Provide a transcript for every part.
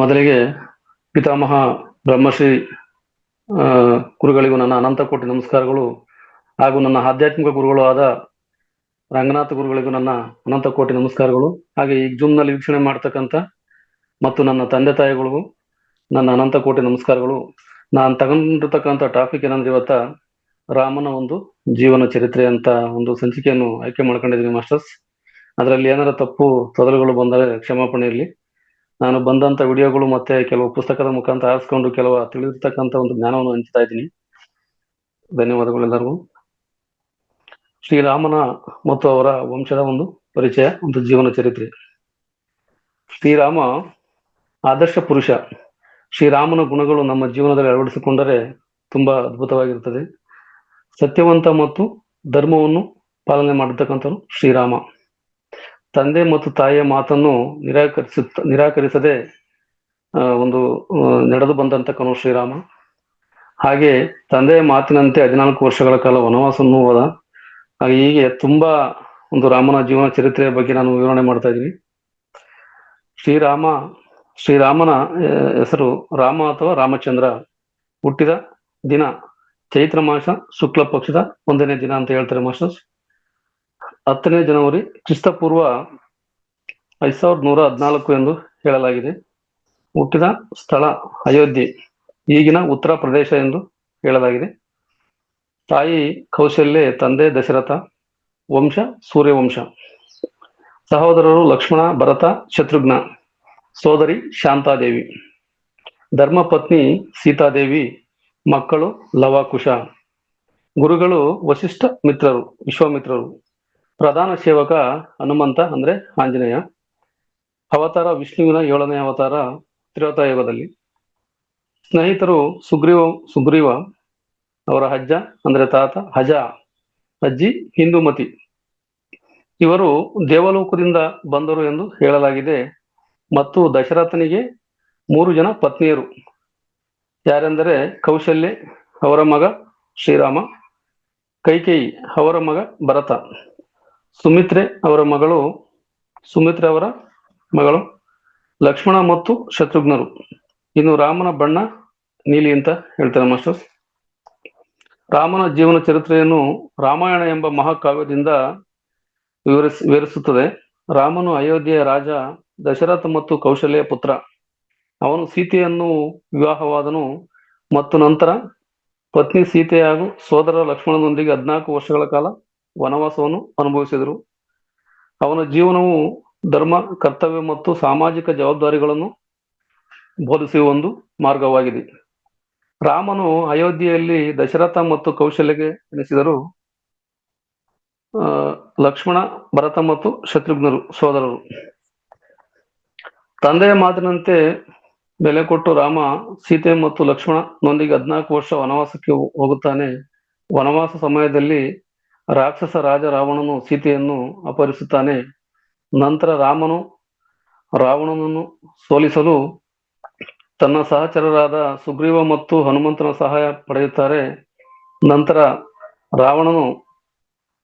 ಮೊದಲಿಗೆ ಪಿತಾಮಹ ಬ್ರಹ್ಮಶ್ರೀ ಗುರುಗಳಿಗೂ ನನ್ನ ಅನಂತ ಕೋಟಿ ನಮಸ್ಕಾರಗಳು. ಹಾಗೂ ನನ್ನ ಆಧ್ಯಾತ್ಮಿಕ ಗುರುಗಳು ಆದ ರಂಗನಾಥ ಗುರುಗಳಿಗೂ ನನ್ನ ಅನಂತ ಕೋಟಿ ನಮಸ್ಕಾರಗಳು. ಹಾಗೆ ಈ ನಲ್ಲಿ ವೀಕ್ಷಣೆ ಮಾಡ್ತಕ್ಕಂಥ ಮತ್ತು ನನ್ನ ತಂದೆ ತಾಯಿಗಳಿಗೂ ನನ್ನ ಅನಂತ ಕೋಟಿ ನಮಸ್ಕಾರಗಳು. ನಾನು ತಗೊಂಡಿರ್ತಕ್ಕಂಥ ಟಾಪಿಕ್ ಏನಂದ್ರೆ ಇವತ್ತ ರಾಮನ ಒಂದು ಜೀವನ ಚರಿತ್ರೆ ಅಂತ ಒಂದು ಸಂಚಿಕೆಯನ್ನು ಆಯ್ಕೆ ಮಾಡ್ಕೊಂಡಿದ್ದೀನಿ ಮಾಸ್ಟರ್ಸ್. ಅದರಲ್ಲಿ ಏನಾರ ತಪ್ಪು ತೊದಲುಗಳು ಬಂದರೆ ಕ್ಷಮಾಪಣೆ ಇರಲಿ. ನಾನು ಬಂದಂತ ವಿಡಿಯೋಗಳು ಮತ್ತೆ ಕೆಲವು ಪುಸ್ತಕದ ಮುಖಾಂತರ ಆರಿಸ್ಕೊಂಡು ಕೆಲವು ತಿಳಿದಿರ್ತಕ್ಕಂಥ ಒಂದು ಜ್ಞಾನವನ್ನು ಹಂಚ್ತಾ ಇದ್ದೀನಿ. ಧನ್ಯವಾದಗಳು ಎಲ್ಲರಿಗೂ. ಶ್ರೀರಾಮನ ಮತ್ತು ಅವರ ವಂಶದ ಒಂದು ಪರಿಚಯ, ಒಂದು ಜೀವನ ಚರಿತ್ರೆ. ಶ್ರೀರಾಮ ಆದರ್ಶ ಪುರುಷ. ಶ್ರೀರಾಮನ ಗುಣಗಳು ನಮ್ಮ ಜೀವನದಲ್ಲಿ ಅಳವಡಿಸಿಕೊಂಡರೆ ತುಂಬಾ ಅದ್ಭುತವಾಗಿರುತ್ತದೆ. ಸತ್ಯವಂತ ಮತ್ತು ಧರ್ಮವನ್ನು ಪಾಲನೆ ಮಾಡತಕ್ಕಂಥನು ಶ್ರೀರಾಮ. ತಂದೆ ಮತ್ತು ತಾಯಿಯ ಮಾತನ್ನು ನಿರಾಕರಿಸದೆ ಒಂದು ನಡೆದು ಬಂದಂತಕ್ಕನು ಶ್ರೀರಾಮ. ಹಾಗೆ ತಂದೆಯ ಮಾತಿನಂತೆ 14 ವರ್ಷಗಳ ಕಾಲ ವನವಾಸವನ್ನು ಹೋದ. ಹಾಗೆ ಹೀಗೆ ತುಂಬಾ ಒಂದು ರಾಮನ ಜೀವನ ಚರಿತ್ರೆಯ ಬಗ್ಗೆ ನಾನು ವಿವರಣೆ ಮಾಡ್ತಾ ಇದ್ದೀನಿ. ಶ್ರೀರಾಮನ ಹೆಸರು ರಾಮ ಅಥವಾ ರಾಮಚಂದ್ರ. ಹುಟ್ಟಿದ ದಿನ ಚೈತ್ರ ಮಾಸ ಶುಕ್ಲ ಪಕ್ಷದ 1ನೇ ದಿನ ಅಂತ ಹೇಳ್ತಾರೆ ಮಾಸ್ಟರ್ಸ್. 10ನೇ ಜನವರಿ ಕ್ರಿಸ್ತಪೂರ್ವ 5114 ಎಂದು ಹೇಳಲಾಗಿದೆ. ಹುಟ್ಟಿದ ಸ್ಥಳ ಅಯೋಧ್ಯೆ, ಈಗಿನ ಉತ್ತರ ಪ್ರದೇಶ ಎಂದು ಹೇಳಲಾಗಿದೆ. ತಾಯಿ ಕೌಶಲ್ಯೆ, ತಂದೆ ದಶರಥ, ವಂಶ ಸೂರ್ಯವಂಶ. ಸಹೋದರರು ಲಕ್ಷ್ಮಣ, ಭರತ, ಶತ್ರುಘ್ನ. ಸೋದರಿ ಶಾಂತಾದೇವಿ. ಧರ್ಮಪತ್ನಿ ಸೀತಾದೇವಿ. ಮಕ್ಕಳು ಲವ ಕುಶ. ಗುರುಗಳು ವಸಿಷ್ಠ ಮಿತ್ರರು, ವಿಶ್ವಾಮಿತ್ರರು. ಪ್ರಧಾನ ಸೇವಕ ಹನುಮಂತ ಅಂದ್ರೆ ಆಂಜನೇಯ. ಅವತಾರ ವಿಷ್ಣುವಿನ 7ನೇ ಅವತಾರ ತ್ರೇತಾಯುಗದಲ್ಲಿ. ಸ್ನೇಹಿತರು ಸುಗ್ರೀವ, ಅವರ ಅಜ್ಜ ಅಂದ್ರೆ ತಾತ ಅಜ, ಅಜ್ಜಿ ಹಿಂದೂಮತಿ. ಇವರು ದೇವಲೋಕದಿಂದ ಬಂದರು ಎಂದು ಹೇಳಲಾಗಿದೆ. ಮತ್ತು ದಶರಥನಿಗೆ 3 ಜನ ಪತ್ನಿಯರು. ಯಾರೆಂದರೆ ಕೌಶಲ್ಯೆ, ಅವರ ಮಗ ಶ್ರೀರಾಮ. ಕೈಕೇಯಿ, ಅವರ ಮಗ ಭರತ. ಸುಮಿತ್ರೆ ಅವರ ಮಗಳು ಲಕ್ಷ್ಮಣ ಮತ್ತು ಶತ್ರುಘ್ನರು. ಇನ್ನು ರಾಮನ ಬಣ್ಣ ನೀಲಿ ಅಂತ ಹೇಳ್ತಾರೆ ಮಾಸ್ಟರ್ಸ್. ರಾಮನ ಜೀವನ ಚರಿತ್ರೆಯನ್ನು ರಾಮಾಯಣ ಎಂಬ ಮಹಾಕಾವ್ಯದಿಂದ ವಿವರಿಸುತ್ತದೆ. ರಾಮನು ಅಯೋಧ್ಯೆಯ ರಾಜ, ದಶರಥ ಮತ್ತು ಕೌಶಲ್ಯ ಪುತ್ರ. ಅವನು ಸೀತೆಯನ್ನು ವಿವಾಹವಾದನು ಮತ್ತು ನಂತರ ಪತ್ನಿ ಸೀತೆ ಹಾಗೂ ಸೋದರ ಲಕ್ಷ್ಮಣನೊಂದಿಗೆ 14 ವರ್ಷಗಳ ಕಾಲ ವನವಾಸವನ್ನು ಅನುಭವಿಸಿದರು. ಅವನ ಜೀವನವು ಧರ್ಮ, ಕರ್ತವ್ಯ ಮತ್ತು ಸಾಮಾಜಿಕ ಜವಾಬ್ದಾರಿಗಳನ್ನು ಬೋಧಿಸುವ ಒಂದು ಮಾರ್ಗವಾಗಿದೆ. ರಾಮನು ಅಯೋಧ್ಯೆಯಲ್ಲಿ ದಶರಥ ಮತ್ತು ಕೌಶಲ್ಯಗೆ ಎನಿಸಿದರು. ಲಕ್ಷ್ಮಣ, ಭರತ ಮತ್ತು ಶತ್ರುಘ್ನರು ಸೋದರರು. ತಂದೆಯ ಮಾತಿನಂತೆ ಬೆಲೆ ಕೊಟ್ಟು ರಾಮ ಸೀತೆ ಮತ್ತು ಲಕ್ಷ್ಮಣನೊಂದಿಗೆ 14 ವರ್ಷ ವನವಾಸಕ್ಕೆ ಹೋಗುತ್ತಾನೆ. ವನವಾಸ ಸಮಯದಲ್ಲಿ ರಾಕ್ಷಸ ರಾಜ ರಾವಣನು ಸೀತೆಯನ್ನು ಅಪಹರಿಸುತ್ತಾನೆ. ನಂತರ ರಾವಣನನ್ನು ಸೋಲಿಸಲು ತನ್ನ ಸಹಚರರಾದ ಸುಗ್ರೀವ ಮತ್ತು ಹನುಮಂತನ ಸಹಾಯ ಪಡೆಯುತ್ತಾರೆ. ನಂತರ ರಾವಣನು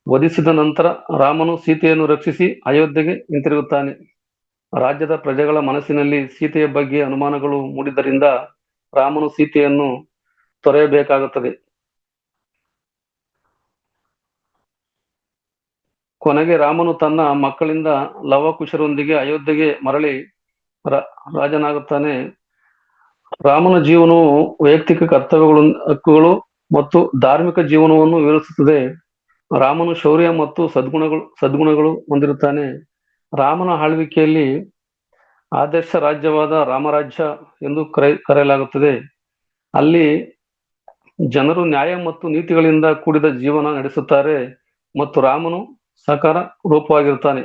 ವಧಿಸಿದ ನಂತರ ರಾಮನು ಸೀತೆಯನ್ನು ರಕ್ಷಿಸಿ ಅಯೋಧ್ಯೆಗೆ ಹಿಂತಿರುಗುತ್ತಾನೆ. ರಾಜ್ಯದ ಪ್ರಜೆಗಳ ಮನಸ್ಸಿನಲ್ಲಿ ಸೀತೆಯ ಬಗ್ಗೆ ಅನುಮಾನಗಳು ಮೂಡಿದ್ದರಿಂದ ರಾಮನು ಸೀತೆಯನ್ನು ತೊರೆಯಬೇಕಾಗುತ್ತದೆ. ಕೊನೆಗೆ ರಾಮನು ತನ್ನ ಮಕ್ಕಳಿಂದ ಲವಕುಶರೊಂದಿಗೆ ಅಯೋಧ್ಯೆಗೆ ಮರಳಿ ರಾಜನಾಗುತ್ತಾನೆ. ರಾಮನ ಜೀವನವು ವೈಯಕ್ತಿಕ ಹಕ್ಕುಗಳು ಮತ್ತು ಧಾರ್ಮಿಕ ಜೀವನವನ್ನು ವಿವರಿಸುತ್ತದೆ. ರಾಮನು ಶೌರ್ಯ ಮತ್ತು ಸದ್ಗುಣಗಳು ಹೊಂದಿರುತ್ತಾನೆ. ರಾಮನ ಆಳ್ವಿಕೆಯಲ್ಲಿ ಆದರ್ಶ ರಾಜ್ಯವಾದ ರಾಮರಾಜ್ಯ ಎಂದು ಕರೆಯಲಾಗುತ್ತದೆ. ಅಲ್ಲಿ ಜನರು ನ್ಯಾಯ ಮತ್ತು ನೀತಿಗಳಿಂದ ಕೂಡಿದ ಜೀವನ ನಡೆಸುತ್ತಾರೆ ಮತ್ತು ರಾಮನು ಸಾಕಾರ ರೂಪವಾಗಿರುತ್ತಾನೆ.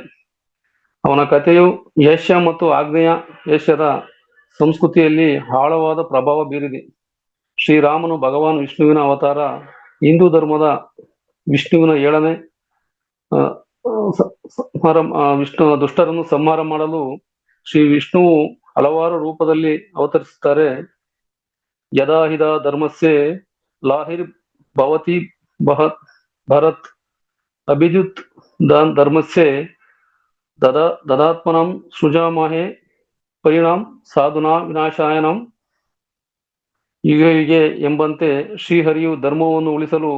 ಅವನ ಕಥೆಯು ಏಷ್ಯಾ ಮತ್ತು ಆಗ್ನೇಯ ಏಷ್ಯಾದ ಸಂಸ್ಕೃತಿಯಲ್ಲಿ ಆಳವಾದ ಪ್ರಭಾವ ಬೀರಿದೆ. ಶ್ರೀರಾಮನು ಭಗವಾನ್ ವಿಷ್ಣುವಿನ ಅವತಾರ. ಹಿಂದೂ ಧರ್ಮದ ವಿಷ್ಣುವಿನ 7ನೇ ದುಷ್ಟರನ್ನು ಸಂಹಾರ ಮಾಡಲು ಶ್ರೀ ವಿಷ್ಣುವು ಹಲವಾರು ರೂಪದಲ್ಲಿ ಅವತರಿಸುತ್ತಾರೆ. ಯದಾಹಿದ ಧರ್ಮಸ್ಯೆ ಲಾಹಿರ್ ಭವತಿ ಭರತ್ ಅಭಿಜಿತ್ ಧರ್ಮಸ್ಯೆ ದದಾತ್ಮನಂ ಸೃಜಾಮಹೆ ಪರಿಣಾಮ್ ಸಾಧುನಾ ವಿನಾಶಾಯನಂ ಯುಗೆ ಯುಗೆ ಎಂಬಂತೆ ಶ್ರೀಹರಿಯು ಧರ್ಮವನ್ನು ಉಳಿಸಲು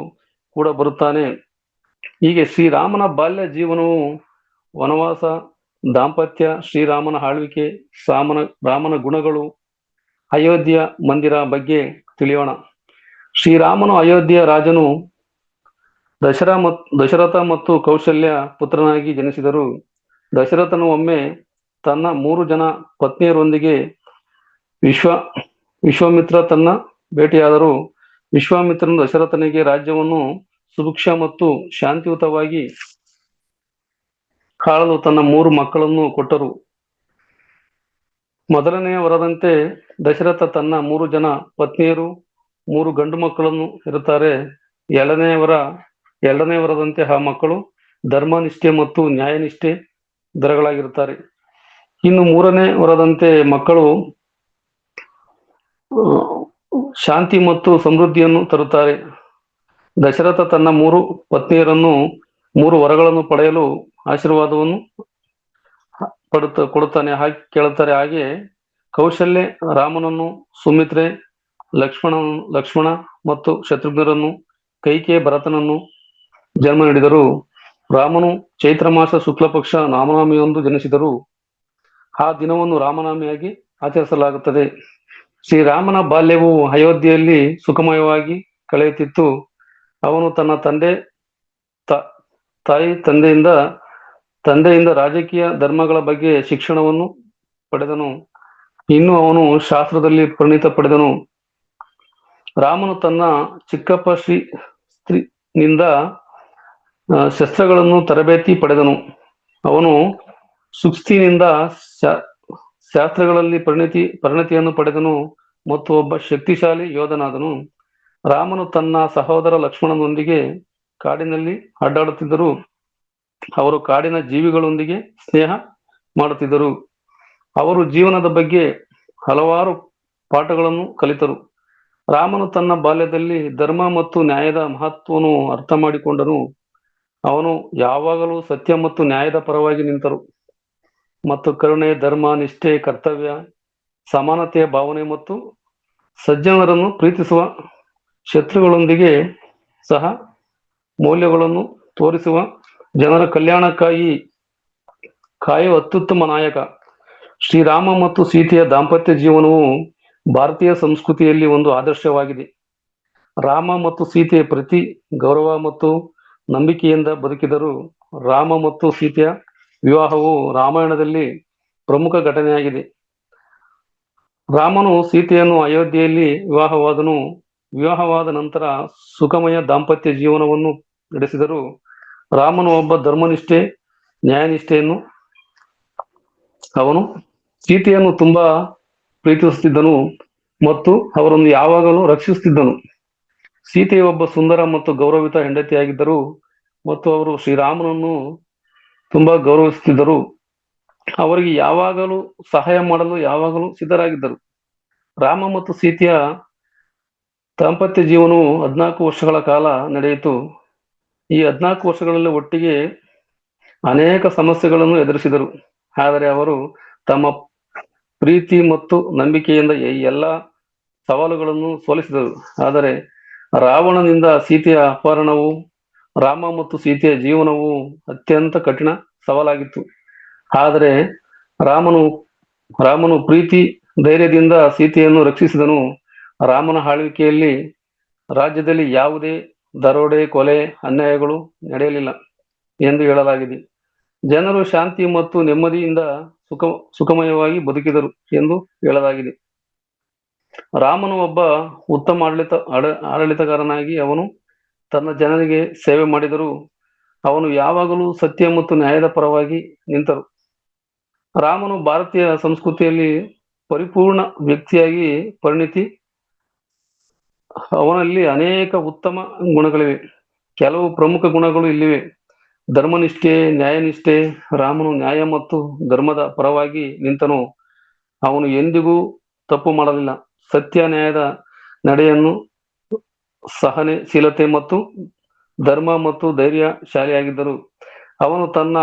ಕೂಡ ಬರುತ್ತಾನೆ. ಹೀಗೆ ಶ್ರೀರಾಮನ ಬಾಲ್ಯ ಜೀವನವು ವನವಾಸ, ದಾಂಪತ್ಯ, ಶ್ರೀರಾಮನ ಆಳ್ವಿಕೆ, ರಾಮನ ಗುಣಗಳು, ಅಯೋಧ್ಯ ಮಂದಿರ ಬಗ್ಗೆ ತಿಳಿಯೋಣ. ಶ್ರೀರಾಮನು ಅಯೋಧ್ಯೆಯ ರಾಜನು ದಶರಥ ಮತ್ತು ಕೌಶಲ್ಯ ಪುತ್ರನಾಗಿ ಜನಿಸಿದರು. ದಶರಥನು ಒಮ್ಮೆ ತನ್ನ 3 ಜನ ಪತ್ನಿಯರೊಂದಿಗೆ ವಿಶ್ವಾಮಿತ್ರ ತನ್ನ ಭೇಟಿಯಾದರು. ವಿಶ್ವಾಮಿತ್ರನು ದಶರಥನಿಗೆ ರಾಜ್ಯವನ್ನು ಸುಭಿಕ್ಷ ಮತ್ತು ಶಾಂತಿಯುತವಾಗಿ ಆಳಲು ತನ್ನ 3 ಮಕ್ಕಳನ್ನು ಕೊಟ್ಟರು. ಮೊದಲನೆಯ ವರದಂತೆ ದಶರಥ ತನ್ನ 3 ಜನ ಪತ್ನಿಯರು 3 ಗಂಡು ಮಕ್ಕಳನ್ನು ಇರುತ್ತಾರೆ. ಎರಡನೇ ವರದಂತೆ ಆ ಮಕ್ಕಳು ಧರ್ಮನಿಷ್ಠೆ ಮತ್ತು ನ್ಯಾಯನಿಷ್ಠೆ ದರಗಳಾಗಿರುತ್ತಾರೆ. ಇನ್ನು 3ನೇ ವರದಂತೆ ಮಕ್ಕಳು ಶಾಂತಿ ಮತ್ತು ಸಮೃದ್ಧಿಯನ್ನು ತರುತ್ತಾರೆ. ದಶರಥ ತನ್ನ 3 ಪತ್ನಿಯರನ್ನು 3 ವರಗಳನ್ನು ಪಡೆಯಲು ಆಶೀರ್ವಾದವನ್ನು ಕೊಡುತ್ತಾನೆ, ಹಾಗೆ ಕೇಳುತ್ತಾರೆ. ಹಾಗೆ ಕೌಶಲ್ಯ ರಾಮನನ್ನು, ಸುಮಿತ್ರೆ ಲಕ್ಷ್ಮಣ ಮತ್ತು ಶತ್ರುಘ್ನರನ್ನು, ಕೈಕೆ ಭರತನನ್ನು ಜನ್ಮ ನೀಡಿದರು. ರಾಮನು ಚೈತ್ರ ಮಾಸ ಶುಕ್ಲ ಪಕ್ಷ ರಾಮನವಮಿಯೊಂದು ಜನಿಸಿದರು. ಆ ದಿನವನ್ನು ರಾಮನವಮಿಯಾಗಿ ಆಚರಿಸಲಾಗುತ್ತದೆ. ಶ್ರೀರಾಮನ ಬಾಲ್ಯವು ಅಯೋಧ್ಯೆಯಲ್ಲಿ ಸುಖಮಯವಾಗಿ ಕಳೆಯುತ್ತಿತ್ತು. ಅವನು ತನ್ನ ತಂದೆಯಿಂದ ರಾಜಕೀಯ ಧರ್ಮಗಳ ಬಗ್ಗೆ ಶಿಕ್ಷಣವನ್ನು ಪಡೆದನು. ಇನ್ನು ಅವನು ಶಾಸ್ತ್ರದಲ್ಲಿ ಪರಿಣಿತ ಪಡೆದನು. ರಾಮನು ತನ್ನ ಚಿಕ್ಕಪ್ಪ ನಿಂದ ಶಸ್ತ್ರಗಳನ್ನು ತರಬೇತಿ ಪಡೆದನು. ಅವನು ಸುಕ್ಸ್ತಿನಿಂದ ಶಾಸ್ತ್ರಗಳಲ್ಲಿ ಪರಿಣತಿಯನ್ನು ಪಡೆದನು ಮತ್ತು ಒಬ್ಬ ಶಕ್ತಿಶಾಲಿ ಯೋಧನಾದನು. ರಾಮನು ತನ್ನ ಸಹೋದರ ಲಕ್ಷ್ಮಣನೊಂದಿಗೆ ಕಾಡಿನಲ್ಲಿ ಅಡ್ಡಾಡುತ್ತಿದ್ದರು. ಅವರು ಕಾಡಿನ ಜೀವಿಗಳೊಂದಿಗೆ ಸ್ನೇಹ ಮಾಡುತ್ತಿದ್ದರು. ಅವರು ಜೀವನದ ಬಗ್ಗೆ ಹಲವಾರು ಪಾಠಗಳನ್ನು ಕಲಿತರು. ರಾಮನು ತನ್ನ ಬಾಲ್ಯದಲ್ಲಿ ಧರ್ಮ ಮತ್ತು ನ್ಯಾಯದ ಮಹತ್ವವನ್ನು ಅರ್ಥ ಮಾಡಿಕೊಂಡನು. ಅವನು ಯಾವಾಗಲೂ ಸತ್ಯ ಮತ್ತು ನ್ಯಾಯದ ಪರವಾಗಿ ನಿಂತರು ಮತ್ತು ಕರುಣೆ, ಧರ್ಮ, ನಿಷ್ಠೆ, ಕರ್ತವ್ಯ, ಸಮಾನತೆಯ ಭಾವನೆ ಮತ್ತು ಸಜ್ಜನರನ್ನು ಪ್ರೀತಿಸುವ, ಶತ್ರುಗಳೊಂದಿಗೆ ಸಹ ಮೌಲ್ಯಗಳನ್ನು ತೋರಿಸುವ, ಜನರ ಕಲ್ಯಾಣಕ್ಕಾಗಿ ಕಾಯುವ ಅತ್ಯುತ್ತಮ ನಾಯಕ. ಶ್ರೀರಾಮ ಮತ್ತು ಸೀತೆಯ ದಾಂಪತ್ಯ ಜೀವನವು ಭಾರತೀಯ ಸಂಸ್ಕೃತಿಯಲ್ಲಿ ಒಂದು ಆದರ್ಶವಾಗಿದೆ. ರಾಮ ಮತ್ತು ಸೀತೆ ಪ್ರತಿ ಗೌರವ ಮತ್ತು ನಂಬಿಕೆಯಿಂದ ಬದುಕಿದರು. ರಾಮ ಮತ್ತು ಸೀತೆಯ ವಿವಾಹವು ರಾಮಾಯಣದಲ್ಲಿ ಪ್ರಮುಖ ಘಟನೆಯಾಗಿದೆ. ರಾಮನು ಸೀತೆಯನ್ನು ಅಯೋಧ್ಯೆಯಲ್ಲಿ ವಿವಾಹವಾದ ನಂತರ ಸುಖಮಯ ದಾಂಪತ್ಯ ಜೀವನವನ್ನು ನಡೆಸಿದರು. ರಾಮನು ಒಬ್ಬ ಧರ್ಮನಿಷ್ಠೆ, ನ್ಯಾಯನಿಷ್ಠೆಯನ್ನು ಅವನು ಸೀತೆಯನ್ನು ತುಂಬಾ ಪ್ರೀತಿಸುತ್ತಿದ್ದನು ಮತ್ತು ಅವರನ್ನು ಯಾವಾಗಲೂ ರಕ್ಷಿಸುತ್ತಿದ್ದನು. ಸೀತೆ ಒಬ್ಬ ಸುಂದರ ಮತ್ತು ಗೌರವಿತ ಹೆಂಡತಿಯಾಗಿದ್ದರು ಮತ್ತು ಅವರು ಶ್ರೀರಾಮನನ್ನು ತುಂಬಾ ಗೌರವಿಸುತ್ತಿದ್ದರು. ಅವರಿಗೆ ಯಾವಾಗಲೂ ಸಹಾಯ ಮಾಡಲು ಯಾವಾಗಲೂ ಸಿದ್ಧರಾಗಿದ್ದರು. ರಾಮ ಮತ್ತು ಸೀತೆಯ ದಾಂಪತ್ಯ ಜೀವನವು 14 ವರ್ಷಗಳ ಕಾಲ ನಡೆಯಿತು. ಈ 14 ವರ್ಷಗಳಲ್ಲಿ ಒಟ್ಟಿಗೆ ಅನೇಕ ಸಮಸ್ಯೆಗಳನ್ನು ಎದುರಿಸಿದರು. ಆದರೆ ಅವರು ತಮ್ಮ ಪ್ರೀತಿ ಮತ್ತು ನಂಬಿಕೆಯಿಂದ ಈ ಎಲ್ಲ ಸವಾಲುಗಳನ್ನು ಸೋಲಿಸಿದರು. ಆದರೆ ರಾವಣನಿಂದ ಸೀತೆಯ ಅಪಹರಣವು ರಾಮ ಮತ್ತು ಸೀತೆಯ ಜೀವನವು ಅತ್ಯಂತ ಕಠಿಣ ಸವಾಲಾಗಿತ್ತು. ಆದರೆ ರಾಮನು ಪ್ರೀತಿ ಧೈರ್ಯದಿಂದ ಸೀತೆಯನ್ನು ರಕ್ಷಿಸಿದನು. ರಾಮನ ಆಳ್ವಿಕೆಯಲ್ಲಿ ರಾಜ್ಯದಲ್ಲಿ ಯಾವುದೇ ದರೋಡೆ, ಕೊಲೆ, ಅನ್ಯಾಯಗಳು ನಡೆಯಲಿಲ್ಲ ಎಂದು ಹೇಳಲಾಗಿದೆ. ಜನರು ಶಾಂತಿ ಮತ್ತು ನೆಮ್ಮದಿಯಿಂದ ಸುಖಮಯವಾಗಿ ಬದುಕಿದರು ಎಂದು ಹೇಳಲಾಗಿದೆ. ರಾಮನು ಒಬ್ಬ ಉತ್ತಮ ಆಡಳಿತಗಾರನಾಗಿ ಅವನು ತನ್ನ ಜನರಿಗೆ ಸೇವೆ ಮಾಡಿದರು. ಅವನು ಯಾವಾಗಲೂ ಸತ್ಯ ಮತ್ತು ನ್ಯಾಯದ ಪರವಾಗಿ ನಿಂತರು. ರಾಮನು ಭಾರತೀಯ ಸಂಸ್ಕೃತಿಯಲ್ಲಿ ಪರಿಪೂರ್ಣ ವ್ಯಕ್ತಿಯಾಗಿ ಪರಿಣಿತಿ. ಅವನಲ್ಲಿ ಅನೇಕ ಉತ್ತಮ ಗುಣಗಳಿವೆ. ಕೆಲವು ಪ್ರಮುಖ ಗುಣಗಳು ಇಲ್ಲಿವೆ. ಧರ್ಮನಿಷ್ಠೆ, ನ್ಯಾಯನಿಷ್ಠೆ. ರಾಮನು ನ್ಯಾಯ ಮತ್ತು ಧರ್ಮದ ಪರವಾಗಿ ನಿಂತನು. ಅವನು ಎಂದಿಗೂ ತಪ್ಪು ಮಾಡಲಿಲ್ಲ. ಸತ್ಯ, ನ್ಯಾಯದ ನಡೆಯನ್ನು, ಸಹನಶೀಲತೆ ಮತ್ತು ಧರ್ಮ ಮತ್ತು ಧೈರ್ಯಶಾಲಿಯಾಗಿದ್ದರು. ಅವನು ತನ್ನ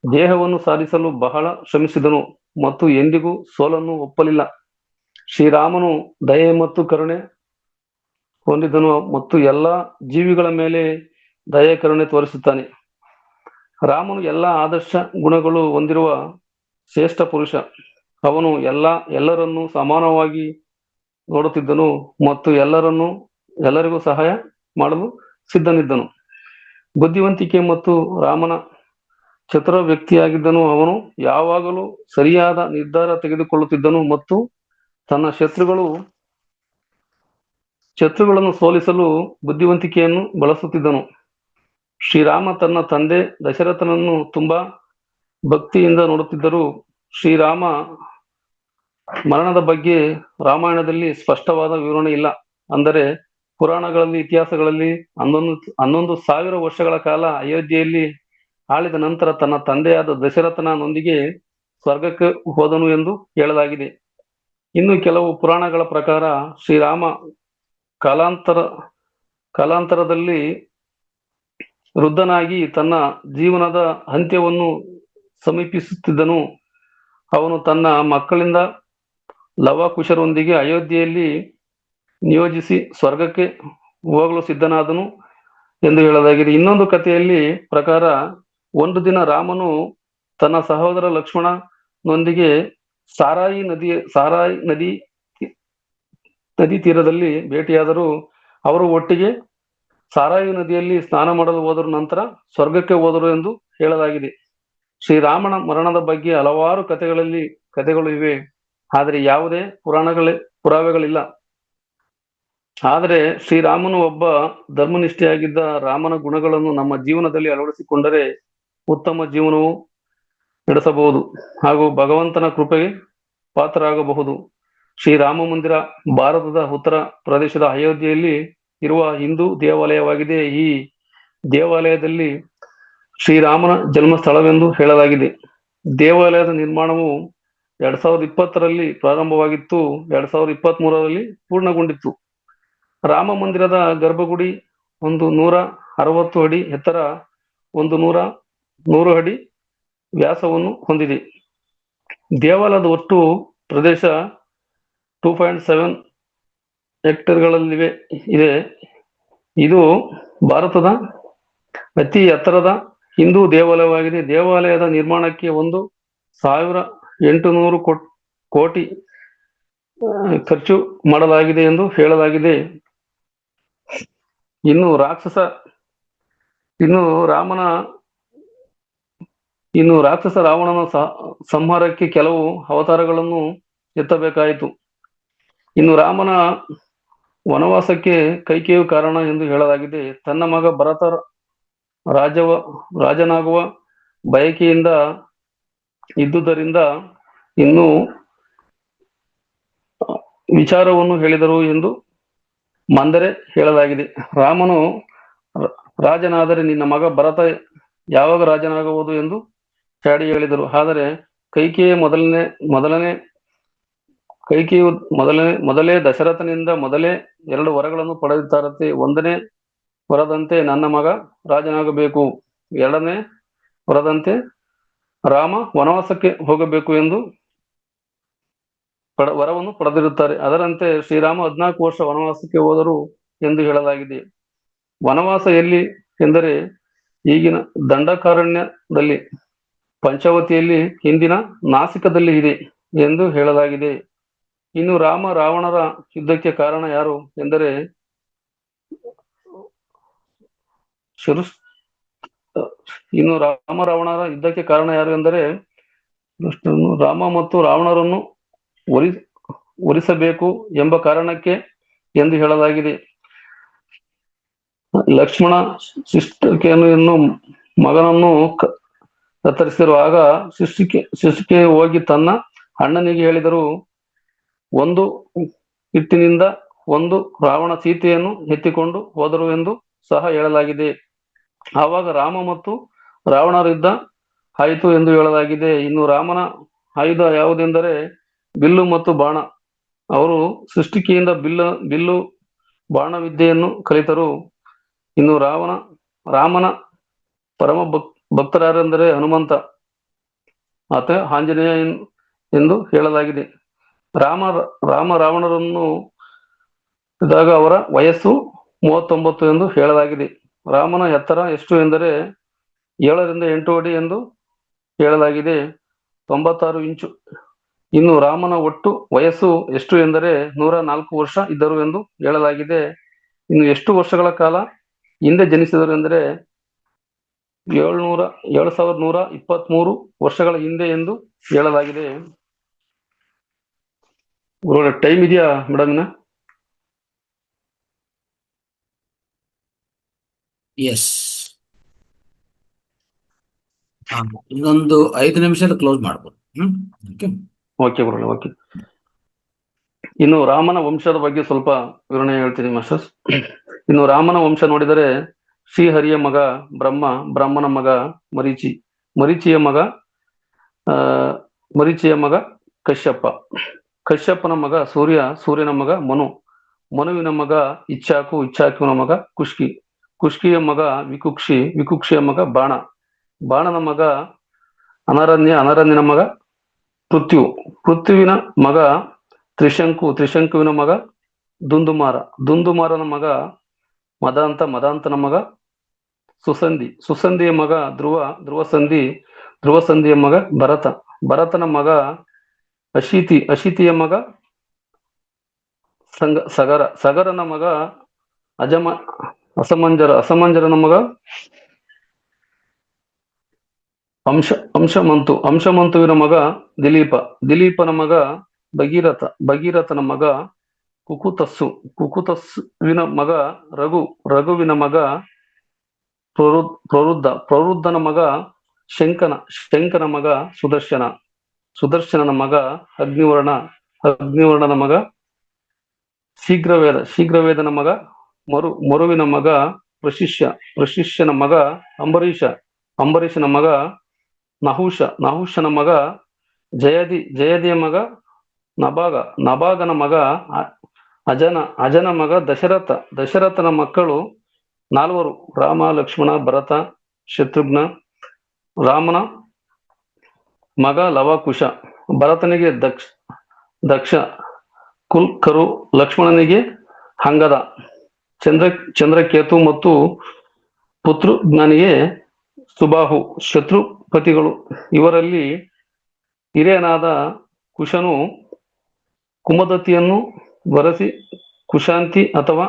ದೇಹವನ್ನು ಸಾಧಿಸಲು ಬಹಳ ಶ್ರಮಿಸಿದನು ಮತ್ತು ಎಂದಿಗೂ ಸೋಲನ್ನು ಒಪ್ಪಲಿಲ್ಲ. ಶ್ರೀರಾಮನು ದಯೆ ಮತ್ತು ಕರುಣೆ ಹೊಂದಿದನು ಮತ್ತು ಎಲ್ಲಾ ಜೀವಿಗಳ ಮೇಲೆ ದಯೆ ಕರುಣೆ ತೋರಿಸುತ್ತಾನೆ. ರಾಮನು ಎಲ್ಲ ಆದರ್ಶ ಗುಣಗಳು ಹೊಂದಿರುವ ಶ್ರೇಷ್ಠ ಪುರುಷ. ಅವನು ಎಲ್ಲರನ್ನೂ ಸಮಾನವಾಗಿ ನೋಡುತ್ತಿದ್ದನು ಮತ್ತು ಎಲ್ಲರಿಗೂ ಸಹಾಯ ಮಾಡಲು ಸಿದ್ಧನಿದ್ದನು. ಬುದ್ಧಿವಂತಿಕೆ ಮತ್ತು ರಾಮನ ಚತುರ ವ್ಯಕ್ತಿಯಾಗಿದ್ದನು. ಅವನು ಯಾವಾಗಲೂ ಸರಿಯಾದ ನಿರ್ಧಾರ ತೆಗೆದುಕೊಳ್ಳುತ್ತಿದ್ದನು ಮತ್ತು ತನ್ನ ಶತ್ರುಗಳನ್ನು ಸೋಲಿಸಲು ಬುದ್ಧಿವಂತಿಕೆಯನ್ನು ಬಳಸುತ್ತಿದ್ದನು. ಶ್ರೀರಾಮ ತನ್ನ ತಂದೆ ದಶರಥನನ್ನು ತುಂಬಾ ಭಕ್ತಿಯಿಂದ ನೋಡುತ್ತಿದ್ದರು. ಶ್ರೀರಾಮ ಮರಣದ ಬಗ್ಗೆ ರಾಮಾಯಣದಲ್ಲಿ ಸ್ಪಷ್ಟವಾದ ವಿವರಣೆ ಇಲ್ಲ. ಅಂದರೆ ಪುರಾಣಗಳಲ್ಲಿ, ಇತಿಹಾಸಗಳಲ್ಲಿ 11,000 ವರ್ಷಗಳ ಕಾಲ ಅಯೋಧ್ಯೆಯಲ್ಲಿ ಆಳಿದ ನಂತರ ತನ್ನ ತಂದೆಯಾದ ದಶರಥನೊಂದಿಗೆ ಸ್ವರ್ಗಕ್ಕೆ ಹೋದನು ಎಂದು ಹೇಳಲಾಗಿದೆ. ಇನ್ನು ಕೆಲವು ಪುರಾಣಗಳ ಪ್ರಕಾರ ಶ್ರೀರಾಮ ಕಾಲಾಂತರದಲ್ಲಿ ವೃದ್ಧನಾಗಿ ತನ್ನ ಜೀವನದ ಅಂತ್ಯವನ್ನು ಸಮೀಪಿಸುತ್ತಿದ್ದನು. ಅವನು ತನ್ನ ಮಕ್ಕಳಿಂದ ಲವಕುಶರೊಂದಿಗೆ ಅಯೋಧ್ಯೆಯಲ್ಲಿ ನಿಯೋಜಿಸಿ ಸ್ವರ್ಗಕ್ಕೆ ಹೋಗಲು ಸಿದ್ಧನಾದನು ಎಂದು ಹೇಳಲಾಗಿದೆ. ಇನ್ನೊಂದು ಕಥೆಯಲ್ಲಿ ಪ್ರಕಾರ ಒಂದು ದಿನ ರಾಮನು ತನ್ನ ಸಹೋದರ ಲಕ್ಷ್ಮಣನೊಂದಿಗೆ ಸಾರಾಯಿ ನದಿ ತೀರದಲ್ಲಿ ಭೇಟಿಯಾದರು. ಅವರು ಒಟ್ಟಿಗೆ ಸಾರಾಯಿ ನದಿಯಲ್ಲಿ ಸ್ನಾನ ಮಾಡಲು ಹೋದರು, ನಂತರ ಸ್ವರ್ಗಕ್ಕೆ ಹೋದರು ಎಂದು ಹೇಳಲಾಗಿದೆ. ಶ್ರೀರಾಮನ ಮರಣದ ಬಗ್ಗೆ ಹಲವಾರು ಕಥೆಗಳು ಇವೆ, ಆದರೆ ಯಾವುದೇ ಪುರಾವೆಗಳಿಲ್ಲ. ಆದರೆ ಶ್ರೀರಾಮನು ಒಬ್ಬ ಧರ್ಮನಿಷ್ಠೆಯಾಗಿದ್ದ. ರಾಮನ ಗುಣಗಳನ್ನು ನಮ್ಮ ಜೀವನದಲ್ಲಿ ಅಳವಡಿಸಿಕೊಂಡರೆ ಉತ್ತಮ ಜೀವನವು ನಡೆಸಬಹುದು ಹಾಗೂ ಭಗವಂತನ ಕೃಪೆಗೆ ಪಾತ್ರರಾಗಬಹುದು. ಶ್ರೀರಾಮ ಮಂದಿರ ಭಾರತದ ಉತ್ತರ ಪ್ರದೇಶದ ಅಯೋಧ್ಯೆಯಲ್ಲಿ ಇರುವ ಹಿಂದೂ ದೇವಾಲಯವಾಗಿದೆ. ಈ ದೇವಾಲಯದಲ್ಲಿ ಶ್ರೀರಾಮನ ಜನ್ಮ ಸ್ಥಳವೆಂದು ಹೇಳಲಾಗಿದೆ. ದೇವಾಲಯದ ನಿರ್ಮಾಣವು 2020ರಲ್ಲಿ ಪ್ರಾರಂಭವಾಗಿತ್ತು, 2023ರಲ್ಲಿ ಪೂರ್ಣಗೊಂಡಿತ್ತು. ರಾಮ ಮಂದಿರದ ಗರ್ಭಗುಡಿ 160 ಅಡಿ ಎತ್ತರ, 100 ಅಡಿ ವ್ಯಾಸವನ್ನು ಹೊಂದಿದೆ. ದೇವಾಲಯದ ಒಟ್ಟು ಪ್ರದೇಶ 2.7 ಹೆಕ್ಟೇರ್ಗಳಲ್ಲಿವೆ ಇದೆ. ಇದು ಭಾರತದ ಅತಿ ಎತ್ತರದ ಹಿಂದೂ ದೇವಾಲಯವಾಗಿದೆ. ದೇವಾಲಯದ ನಿರ್ಮಾಣಕ್ಕೆ 1,800 ಕೋಟಿ ಖರ್ಚು ಮಾಡಲಾಗಿದೆ ಎಂದು ಹೇಳಲಾಗಿದೆ. ಇನ್ನು ರಾಕ್ಷಸ ರಾವಣನ ಸಂಹಾರಕ್ಕೆ ಕೆಲವು ಅವತಾರಗಳನ್ನು ಎತ್ತಬೇಕಾಯಿತು. ಇನ್ನು ರಾಮನ ವನವಾಸಕ್ಕೆ ಕೈಕೇಯಿಯು ಕಾರಣ ಎಂದು ಹೇಳಲಾಗಿದೆ. ತನ್ನ ಮಗ ಭರತ ರಾಜನಾಗುವ ಬಯಕೆಯಿಂದ ಇದ್ದುದರಿಂದ ಇನ್ನು ವಿಚಾರವನ್ನು ಹೇಳಿದರು ಎಂದು ಮಂದರೆ ಹೇಳಲಾಗಿದೆ. ರಾಮನು ರಾಜನಾದರೆ ನಿನ್ನ ಮಗ ಭರತ ಯಾವಾಗ ರಾಜನಾಗುವುದು ಎಂದು ಚಾಡಿ ಹೇಳಿದರು. ಆದರೆ ಕೈಕೇಯಿ ಮೊದಲೇ ದಶರಥನಿಂದ 2 ವರಗಳನ್ನು ಪಡೆದಿದ್ದಾರಂತೆ. 1ನೇ ವರದಂತೆ ನನ್ನ ಮಗ ರಾಜನಾಗಬೇಕು, 2ನೇ ವರದಂತೆ ರಾಮ ವನವಾಸಕ್ಕೆ ಹೋಗಬೇಕು ಎಂದು ವರವನ್ನು ಪಡೆದಿರುತ್ತಾರೆ. ಅದರಂತೆ ಶ್ರೀರಾಮ 14 ವರ್ಷ ವನವಾಸಕ್ಕೆ ಹೋದರು ಎಂದು ಹೇಳಲಾಗಿದೆ. ವನವಾಸ ಎಲ್ಲಿ ಎಂದರೆ ಈಗಿನ ದಂಡಕಾರಣ್ಯದಲ್ಲಿ, ಪಂಚವಟಿಯಲ್ಲಿ, ಹಿಂದಿನ ನಾಸಿಕದಲ್ಲಿ ಇದೆ ಎಂದು ಹೇಳಲಾಗಿದೆ. ಇನ್ನು ರಾವಣರ ಯುದ್ಧಕ್ಕೆ ಕಾರಣ ಯಾರು ಎಂದರೆ ರಾಮ ಮತ್ತು ರಾವಣರನ್ನು ಒಲಿಸಬೇಕು ಎಂಬ ಕಾರಣಕ್ಕೆ ಎಂದು ಹೇಳಲಾಗಿದೆ. ಲಕ್ಷ್ಮಣ ಶಿಷ್ಟಿಕೆಯನ್ನು ಮಗನನ್ನು ಕತ್ತರಿಸಿರುವಾಗ ಶಿಷ್ಟಿಕೆ ಹೋಗಿ ತನ್ನ ಅಣ್ಣನಿಗೆ ಹೇಳಿದರು. ಒಂದು ಹಿಟ್ಟಿನಿಂದ ರಾವಣ ಸೀತೆಯನ್ನು ಎತ್ತಿಕೊಂಡು ಹೋದರು ಎಂದು ಸಹ ಹೇಳಲಾಗಿದೆ. ಆವಾಗ ರಾಮ ಮತ್ತು ರಾವಣರ ಯುದ್ಧ ಆಯಿತು ಎಂದು ಹೇಳಲಾಗಿದೆ. ಇನ್ನು ರಾಮನ ಆಯುಧ ಯಾವುದೆಂದರೆ ಬಿಲ್ಲು ಮತ್ತು ಬಾಣ. ಅವರು ಸೃಷ್ಟಿಕೆಯಿಂದ ಬಿಲ್ಲು ಬಾಣ ವಿದ್ಯೆಯನ್ನು ಕಲಿತರು. ಇನ್ನು ರಾಮನ ಪರಮ ಭಕ್ತರಾರೆಂದರೆ ಹನುಮಂತ. ಆತ ಆಂಜನೇಯ ಎಂದು ಹೇಳಲಾಗಿದೆ. ರಾವಣರನ್ನು ಇದ್ದಾಗ ಅವರ ವಯಸ್ಸು 39 ಎಂದು ಹೇಳಲಾಗಿದೆ. ರಾಮನ ಎತ್ತರ ಎಷ್ಟು ಎಂದರೆ 7ರಿಂದ 8 ಅಡಿ ಎಂದು ಹೇಳಲಾಗಿದೆ, 96 ಇಂಚು. ಇನ್ನು ರಾಮನ ಒಟ್ಟು ವಯಸ್ಸು ಎಷ್ಟು ಎಂದರೆ 104 ವರ್ಷ ಇದ್ದರು ಎಂದು ಹೇಳಲಾಗಿದೆ. ಇನ್ನು ಎಷ್ಟು ವರ್ಷಗಳ ಕಾಲ ಹಿಂದೆ ಜನಿಸಿದರು ಎಂದರೆ 7123 ವರ್ಷಗಳ ಹಿಂದೆ ಎಂದು ಹೇಳಲಾಗಿದೆ. ಟೈಮ್ ಇದೆಯಾ ಮೇಡಮ್? ಎಸ್, ಇನ್ನೊಂದು 5 ನಿಮಿಷ ಕ್ಲೋಸ್ ಮಾಡ್ಬೋದು. ಓಕೆ ಗುರುಗಳೇ, ಓಕೆ. ಇನ್ನು ರಾಮನ ವಂಶದ ಬಗ್ಗೆ ಸ್ವಲ್ಪ ವಿವರಣೆ ಹೇಳ್ತೀನಿ ಮಾಸ್ಟರ್ಸ್. ಇನ್ನು ರಾಮನ ವಂಶ ನೋಡಿದರೆ ಶ್ರೀಹರಿಯ ಮಗ ಬ್ರಹ್ಮ, ಬ್ರಹ್ಮನ ಮಗ ಮರೀಚಿ, ಮರೀಚಿಯ ಮಗ ಕಶ್ಯಪ, ಕಶ್ಯಪನ ಮಗ ಸೂರ್ಯ, ಸೂರ್ಯನ ಮಗ ಮನು, ಮನುವಿನ ಮಗ ಇಚ್ಛಾಕು, ಇಚ್ಛಾಕುವಿನ ಮಗ ಕುಷ್ಕಿ, ಕುಷ್ಕಿಯ ಮಗ ವಿಕುಕ್ಷಿ, ವಿಕುಕ್ಷಿಯ ಮಗ ಬಾಣ, ಬಾಣನ ಮಗ ಅನರಣ್ಯ, ಅನರಣ್ಯನ ಮಗ ಪೃಥ್ವಿ, ಪೃಥ್ವಿನ ಮಗ ತ್ರಿಶಂಕು, ತ್ರಿಶಂಕುವಿನ ಮಗ ದುಂದುಮಾರ, ದುಂದುಮಾರನ ಮಗ ಮದಾಂತ, ಮದಾಂತನ ಮಗ ಸುಸಂಧಿ, ಸುಸಂಧಿಯ ಮಗ ಧ್ರುವ, ಧ್ರುವಸಂಧಿ, ಧ್ರುವಸಂಧಿಯ ಮಗ ಭರತ, ಭರತನ ಮಗ ಅಶೀತಿ, ಅಶೀತಿಯ ಮಗ ಸಗರ, ಸಗರನ ಮಗ ಅಸಮಂಜರ, ಅಸಮಂಜರನ ಮಗ ಅಂಶಮಂತು, ಅಂಶಮಂತುವಿನ ಮಗ ದಿಲೀಪ, ದಿಲೀಪನ ಮಗ ಭಗೀರಥ, ಭಗೀರಥನ ಮಗ ಕುಕುತಸ್ಸು, ಕುಕುತಸ್ಸುವಿನ ಮಗ ರಘು, ರಘುವಿನ ಮಗ ಪ್ರವೃದ್ಧ, ಪ್ರವೃದ್ಧನ ಮಗ ಶಂಕನ, ಶಂಕನ ಮಗ ಸುದರ್ಶನ, ಸುದರ್ಶನನ ಮಗ ಅಗ್ನಿವರ್ಣ, ಅಗ್ನಿವರ್ಣನ ಮಗ ಶೀಘ್ರವೇದ, ಶೀಘ್ರವೇದನ ಮಗ ಮರುವಿನ ಮಗ ಪ್ರಶಿಷ್ಯ, ಪ್ರಶಿಷ್ಯನ ಮಗ ಅಂಬರೀಷ, ಅಂಬರೀಷನ ಮಗ ನಹುಷ, ನಹುಷನ ಮಗ ಜಯದಿ, ಜಯದಿಯ ಮಗ ನಭಾಗ, ನಭಾಗನ ಮಗ ಅಜನ, ಅಜನ ಮಗ ದಶರಥ, ದಶರಥನ ಮಕ್ಕಳು 4 ರಾಮ, ಲಕ್ಷ್ಮಣ, ಭರತ, ಶತ್ರುಘ್ನ. ರಾಮನ ಮಗ ಲವಕುಶ, ಭರತನಿಗೆ ದಕ್ಷ ಕುಲ್ಕರು, ಲಕ್ಷ್ಮಣನಿಗೆ ಅಂಗದ, ಚಂದ್ರಕೇತು ಮತ್ತು ಪುತ್ರಜ್ಞನಿಗೆ ಸುಬಾಹು ಶತ್ರುಪತಿಗಳು. ಇವರಲ್ಲಿ ಹಿರಿಯನಾದ ಕುಶನು ಕುಮದತಿಯನ್ನು ವರಸಿ ಕುಶಾಂತಿ ಅಥವಾ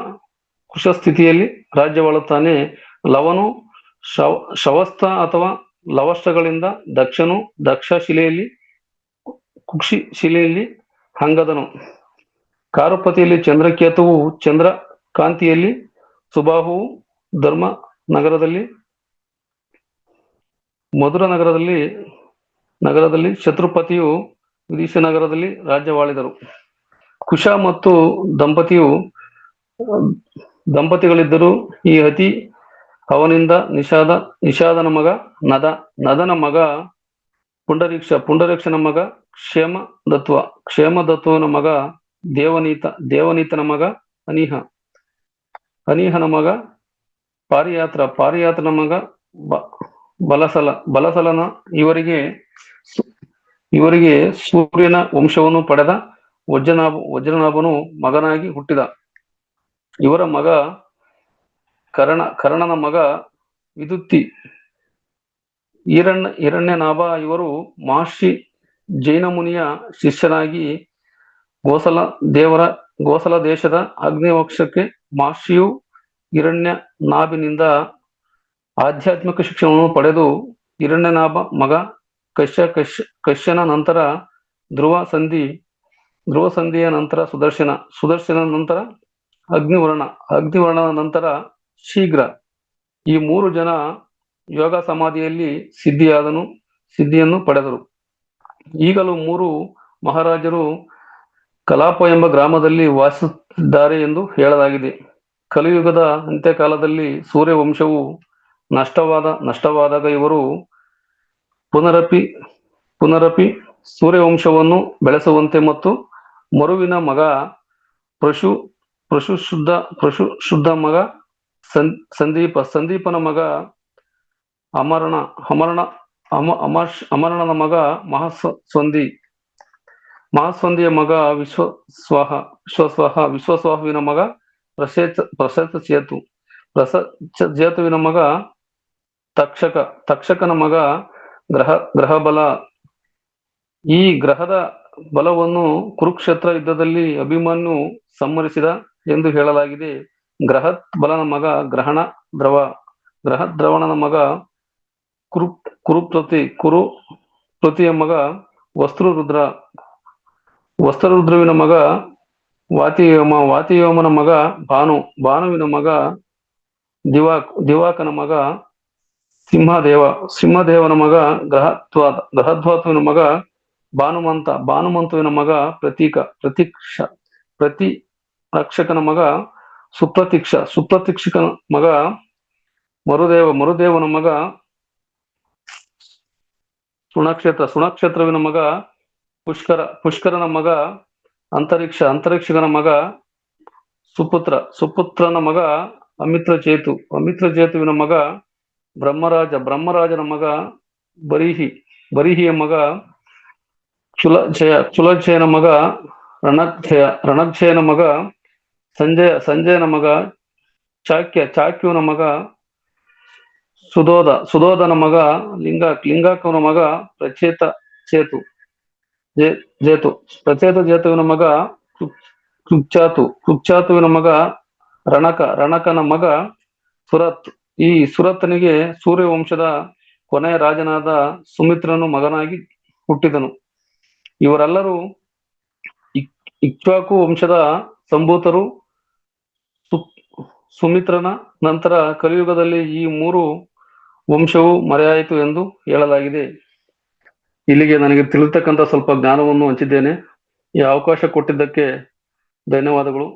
ಕುಶಸ್ಥಿತಿಯಲ್ಲಿ ರಾಜ್ಯವಾಳುತ್ತಾನೆ. ಲವನು ಶವಸ್ಥ ಅಥವಾ ಲವಷ್ಟಗಳಿಂದ, ದಕ್ಷನು ದಕ್ಷ ಶಿಲೆಯಲ್ಲಿ, ಕುಕ್ಷಿ ಶಿಲೆಯಲ್ಲಿ ಅಂಗದನು, ಕಾರುಪತಿಯಲ್ಲಿ ಚಂದ್ರಕೇತುವು ಚಂದ್ರ ಕಾಂತಿಯಲ್ಲಿ, ಸುಬಾಹುವು ಧರ್ಮ ನಗರದಲ್ಲಿ, ಮಧುರ ನಗರದಲ್ಲಿ ಶತ್ರುಪತಿಯು ವಿದಿಶ ನಗರದಲ್ಲಿ ರಾಜ್ಯವಾಳಿದರು. ಕುಶ ಮತ್ತು ದಂಪತಿಗಳಿದ್ದರು. ಈ ಅತಿ ಅವನಿಂದ ನಿಷಾದನ ಮಗ ನದ, ನದನ ಮಗ ಪುಂಡರೀಕ್ಷ, ಪುಂಡರೀಕ್ಷನ ಮಗ ಕ್ಷೇಮದತ್ವ, ಕ್ಷೇಮದತ್ವನ ಮಗ ದೇವನೀತ, ದೇವನೀತನ ಮಗ ಅನಿಹ, ಅನಿಹನ ಮಗ ಪಾರಿಯಾತ್ರ, ಪಾರಿಯಾತ್ರನ ಮಗ ಬಲಸಲ, ಬಲಸಲನ. ಇವರಿಗೆ ಸೂರ್ಯನ ವಂಶವನ್ನು ಪಡೆದ ವಜ್ರನಾಭನು ಮಗನಾಗಿ ಹುಟ್ಟಿದ. ಇವರ ಮಗ ಕರ್ಣನ ಮಗ ವಿದುತ್ತಿ, ಹಿರಣ್ಯನಾಭ. ಇವರು ಮಹರ್ಷಿ ಜೈನ ಮುನಿಯ ಶಿಷ್ಯನಾಗಿ ಗೋಸಲ ದೇಶದ ಅಗ್ನಿವಕ್ಷಕ್ಕೆ ಮಹರ್ಷಿಯು ಹಿರಣ್ಯನಾಭಿನಿಂದ ಆಧ್ಯಾತ್ಮಿಕ ಶಿಕ್ಷಣವನ್ನು ಪಡೆದು ಹಿರಣ್ಯನಾಭ ಮಗ ಕಶ್ಯನ ನಂತರ ಧ್ರುವಸಂಧಿಯ ನಂತರ ಸುದರ್ಶನ ನಂತರ ಅಗ್ನಿವರ್ಣನ ನಂತರ ಶೀಘ್ರ. ಈ 3 ಜನ ಯೋಗ ಸಮಾಧಿಯಲ್ಲಿ ಸಿದ್ಧಿಯನ್ನು ಪಡೆದರು. ಈಗಲೂ 3 ಮಹಾರಾಜರು ಕಲಾಪ ಎಂಬ ಗ್ರಾಮದಲ್ಲಿ ವಾಸಿಸುತ್ತಿದ್ದಾರೆ ಎಂದು ಹೇಳಲಾಗಿದೆ. ಕಲಿಯುಗದ ಅಂತ್ಯಕಾಲದಲ್ಲಿ ಸೂರ್ಯವಂಶವು ನಷ್ಟವಾದಾಗ ಇವರು ಪುನರಪಿ ಸೂರ್ಯವಂಶವನ್ನು ಬೆಳೆಸುವಂತೆ ಮತ್ತು ಮರುವಿನ ಮಗ ಪ್ರಶುಶುದ್ಧ ಮಗ ಸಂದೀಪನ ಮಗ ಅಮರಣ ಅಮರನ ಮಗ ಮಹಾಸ್ವಂದಿ. ಮಹಾಸ್ವಂದಿಯ ಮಗ ವಿಶ್ವಸ್ವಾಹುವಿನ ಮಗ ಪ್ರಸೇತ ಜೇತುವಿನ ಮಗ ತಕ್ಷಕನ ಮಗ ಗ್ರಹಬಲ. ಈ ಗ್ರಹದ ಬಲವನ್ನು ಕುರುಕ್ಷೇತ್ರ ಯುದ್ಧದಲ್ಲಿ ಅಭಿಮನ್ಯು ಸಂಹರಿಸಿದ ಎಂದು ಹೇಳಲಾಗಿದೆ. ಬಲನ ಮಗ ಗ್ರಹದ್ರವಣನ ಮಗ ಕುರುಪ್ರತಿಯ ಮಗ ವಸ್ತ್ರರುದ್ರವಿನ ಮಗ ವಾತಿಯೋಮನ ಮಗ ಭಾನುವಿನ ಮಗ ದಿವಾಕನ ಮಗ ಸಿಂಹದೇವನ ಮಗ ಗ್ರಹಧ್ವಾತುವಿನ ಮಗ ಭಾನುಮಂತುವಿನ ಮಗ ಪ್ರತಿರಕ್ಷಕನ ಮಗ ಸುಪ್ರತೀಕ್ಷಕನ ಮಗ ಮರುದೇವನ ಮಗ ಸುಣಕ್ಷೇತ್ರವಿನ ಮಗ ಪುಷ್ಕರನ ಮಗ ಅಂತರಿಕ್ಷಕನ ಮಗ ಸುಪುತ್ರನ ಮಗ ಅಮಿತ್ರಜೇತುವಿನ ಮಗ ಬ್ರಹ್ಮರಾಜನ ಮಗ ಬರಿಹಿಯ ಮಗ ಚುಲಜಯನ ಮಗ ರಣಕ್ಷಯನ ಮಗ ಸಂಜಯನ ಮಗ ಚಾಕ್ಯುವನ ಮಗ ಸುಧೋಧನ ಮಗ ಲಿಂಗಾಕವನ ಮಗ ಜೇತುವಿನ ಮಗ ಕೃಚ್ಚಾತುವಿನ ಮಗ ರಣಕನ ಮಗ ಸುರತ್. ಈ ಸುರತನಿಗೆ ಸೂರ್ಯವಂಶದ ಕೊನೆಯ ರಾಜನಾದ ಸುಮಿತ್ರನು ಮಗನಾಗಿ ಹುಟ್ಟಿದನು. ಇವರೆಲ್ಲರೂ ಇಕ್ಷ್ವಾಕು ವಂಶದ ಸಂಭೂತರು. ಸುಮಿತ್ರನ ನಂತರ ಕಲಿಯುಗದಲ್ಲಿ ಈ 3 ವಂಶವು ಮರೆಯಾಯಿತು ಎಂದು ಹೇಳಲಾಗಿದೆ. ಇಲ್ಲಿಗೆ ನನಗೆ ತಿಳಿತಕ್ಕಂಥ ಸ್ವಲ್ಪ ಜ್ಞಾನವನ್ನು ಹಂಚಿದ್ದೇನೆ. ಈ ಅವಕಾಶ ಕೊಟ್ಟಿದ್ದಕ್ಕೆ ಧನ್ಯವಾದಗಳು.